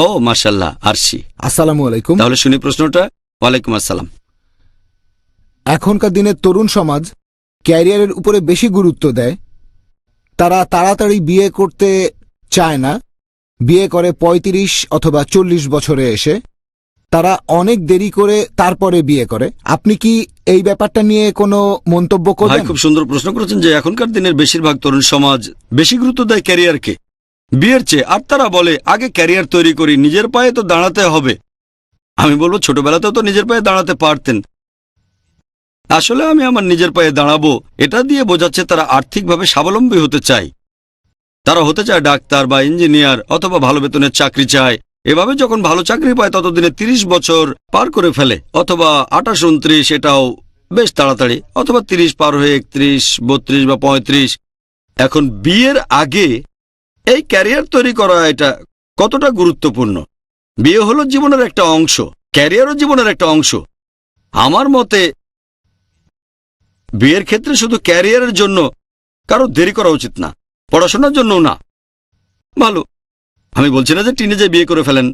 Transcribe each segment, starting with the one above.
ও মাশাআল্লাহ, আরশি। আসসালামু আলাইকুম। তাহলে শুনি প্রশ্নটা। ওয়ালাইকুম আসসালাম। এখনকার দিনে তরুণ সমাজ ক্যারিয়ারের উপরে বেশি গুরুত্ব দেয়। তারা তাড়াতাড়ি বিয়ে করতে চায় না, বিয়ে করে ৩৫ অথবা ৪০ বছরে এসে। তারা অনেক দেরি করে তারপরে বিয়ে করে। আপনি কি এই ব্যাপারটা নিয়ে কোনো মন্তব্য ভাই করবেন? খুব সুন্দর প্রশ্ন করেছেন যে এখনকার দিনের বেশিরভাগ তরুণ সমাজ বেশি গুরুত্ব দেয় ক্যারিয়ারকে বিয়ের চেয়ে। আর তারা বলে আগে ক্যারিয়ার তৈরি করি, নিজের পায়ে তো দাঁড়াতে হবে। আমি বলবো ছোটবেলাতেও তো নিজের পায়ে দাঁড়াতে পারতেন। আসলে আমি আমার নিজের পায়ে দাঁড়াবো এটা দিয়ে বোঝাচ্ছে তারা আর্থিকভাবে স্বাবলম্বী হতে চায়। তারা হতে চায় ডাক্তার বা ইঞ্জিনিয়ার অথবা ভালো বেতনের চাকরি চায়। এভাবে যখন ভালো চাকরি পায় ততদিনে ৩০ বছর পার করে ফেলে, অথবা ২৮, ২৯, এটাও বেশ তাড়াতাড়ি, অথবা ৩০ পার হয়ে ৩১, ৩২ বা ৩৫। এখন বিয়ের আগে এই ক্যারিয়ার তৈরি করা এটা কতটা গুরুত্বপূর্ণ? বিয়ে হলো জীবনের একটা অংশ, ক্যারিয়ারও জীবনের একটা অংশ। আমার মতে বিয়ের ক্ষেত্রে শুধু ক্যারিয়ারের জন্য কারো দেরি করা উচিত না, পড়াশোনার জন্যও না। ভালো, আমি বলছি না যে টিনেজে বিয়ে করে ফেলেন।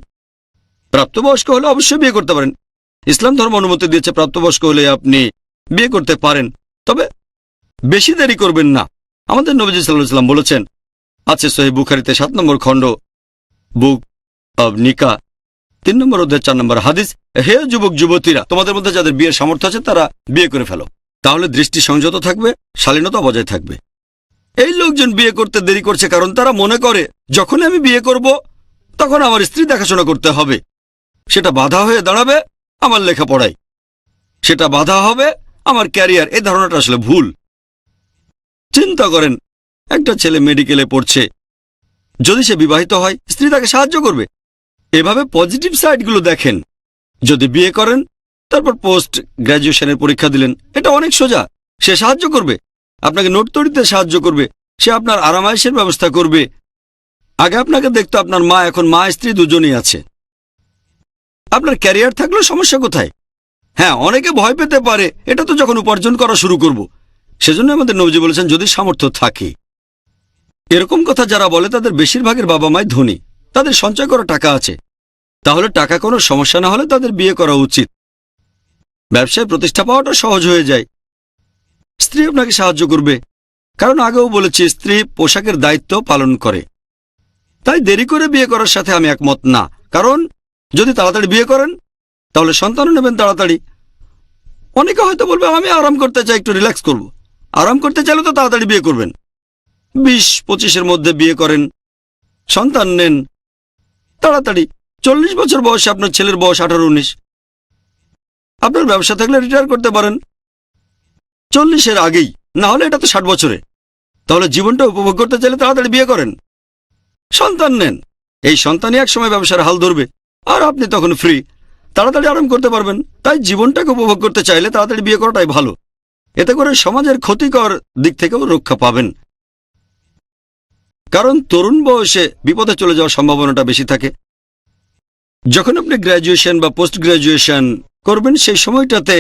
প্রাপ্তবয়স্ক হলে অবশ্যই বিয়ে করতে পারেন। ইসলাম ধর্ম অনুমতি দিয়েছে প্রাপ্তবয়স্ক হলে আপনি বিয়ে করতে পারেন, তবে বেশি দেরি করবেন না। আমাদের নবীজি সাল্লাল্লাহু আলাইহি ওয়াসাল্লাম বলেছেন, আছে সহিহ বুখারীতে ৭ নম্বর খণ্ড, বুক অব নিকা, ৩ নম্বর অধ্যায় ৪ নম্বর হাদিস, হে যুবক যুবতীরা, তোমাদের মধ্যে যাদের বিয়ের সামর্থ্য আছে তারা বিয়ে করে ফেলো, তাহলে দৃষ্টি সংযত থাকবে, শালীনতা বজায় থাকবে। এই লোকজন বিয়ে করতে দেরি করছে কারণ তারা মনে করে যখন আমি বিয়ে করব তখন আমার স্ত্রী দেখাশোনা করতে হবে। সেটা বাধা হয়ে দাঁড়াবে আমার লেখাপড়ায়, সেটা বাধা হবে আমার ক্যারিয়ার। এই ধারণাটা আসলে ভুল। চিন্তা করেন, একটা ছেলে মেডিকেলে পড়ছে, যদি সে বিবাহিত হয় স্ত্রী তাকে সাহায্য করবে। এভাবে পজিটিভ সাইডগুলো দেখেন। যদি বিয়ে করেন তারপর পোস্ট গ্র্যাজুয়েশনের পরীক্ষা দিলেন, এটা অনেক সোজা। সে সাহায্য করবে, আপনাকে নোট তৈরিতে সাহায্য করবে, সে আপনার আরামায়েশের ব্যবস্থা করবে। আগে আপনাকে দেখতো আপনার মা, এখন মা স্ত্রী দুজনেই আছে। আপনার ক্যারিয়ার থাকলেও সমস্যা কোথায়? হ্যাঁ, অনেকে ভয় পেতে পারে, এটা তো যখন উপার্জন করা শুরু করব। সেজন্য আমাদের নবীজি বলেছেন যদি সামর্থ্য থাকে। এরকম কথা যারা বলে তাদের বেশিরভাগের বাবা মাই ধনী, তাদের সঞ্চয় করা টাকা আছে, তাহলে টাকা কোনো সমস্যা না হলে তাদের বিয়ে করা উচিত। ব্যবসায় প্রতিষ্ঠা পাওয়াটা সহজ হয়ে যায়। স্ত্রী আপনাকে সাহায্য করবে, কারণ আগেও বলেছি স্ত্রী পোশাকের দায়িত্ব পালন করে। তাই দেরি করে বিয়ে করার সাথে আমি একমত না, কারণ যদি তাড়াতাড়ি বিয়ে করেন তাহলে সন্তানও নেবেন তাড়াতাড়ি। অনেকে হয়তো বলবে আমি আরাম করতে চাই, একটু রিল্যাক্স করব। আরাম করতে চাইলে তো তাড়াতাড়ি বিয়ে করবেন। ২০-২৫-এর মধ্যে বিয়ে করেন, সন্তান নেন তাড়াতাড়ি। ৪০ বছর বয়সে আপনার ছেলের বয়স ১৮-১৯। আপনার ব্যবসা থাকলে রিটায়ার করতে পারেন ৪০-এর আগেই, না হলে এটা তো ৬০ বছরে। তাহলে জীবনটা উপভোগ করতে চাইলে তাড়াতাড়ি বিয়ে করেন, সন্তান নেন। এই সন্তানই এক সময় ব্যবসার হাল ধরবে, আর আপনি তখন ফ্রি, তাড়াতাড়ি আরাম করতে পারবেন। তাই জীবনটাকে উপভোগ করতে চাইলে তাড়াতাড়ি বিয়ে করাটাই ভালো। এতে করে সমাজের ক্ষতিকর দিক থেকেও রক্ষা পাবেন, কারণ তরুণ বয়সে বিপদে চলে যাওয়ার সম্ভাবনাটা বেশি থাকে। যখন আপনি গ্র্যাজুয়েশন বা পোস্ট গ্র্যাজুয়েশন করবেন সেই সময়টাতে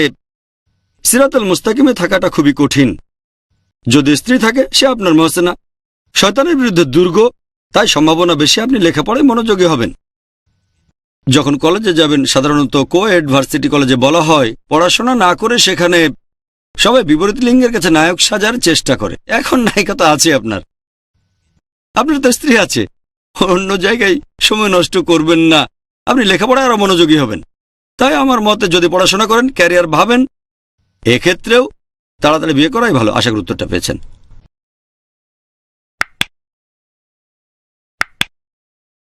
সিরাতুল মুস্তাকিমে থাকাটা খুবই কঠিন। যদি স্ত্রী থাকে সে আপনার মহসেনা, শয়তানের বিরুদ্ধে দুর্গ, তাই সম্ভাবনা বেশি আপনি লেখাপড়ায় মনোযোগী হবেন। যখন কলেজে যাবেন, সাধারণত কো-এড ভার্সিটি কলেজে বলা হয় পড়াশোনা না করে সেখানে সবাই বিপরীত লিঙ্গের কাছে নায়ক সাজার চেষ্টা করে। এখন নায়িকা তো আছে, আপনার তো স্ত্রী আছে। অন্য জায়গায় সময় নষ্ট করবেন না, আপনি লেখাপড়ায় আরো মনোযোগী হবেন। তাই আমার মতে যদি পড়াশোনা করেন, ক্যারিয়ার ভাবেন, এক্ষেত্রেও তাড়াতাড়ি বিয়ে করাই ভালো। আশা করি উত্তরটা পেয়েছেন।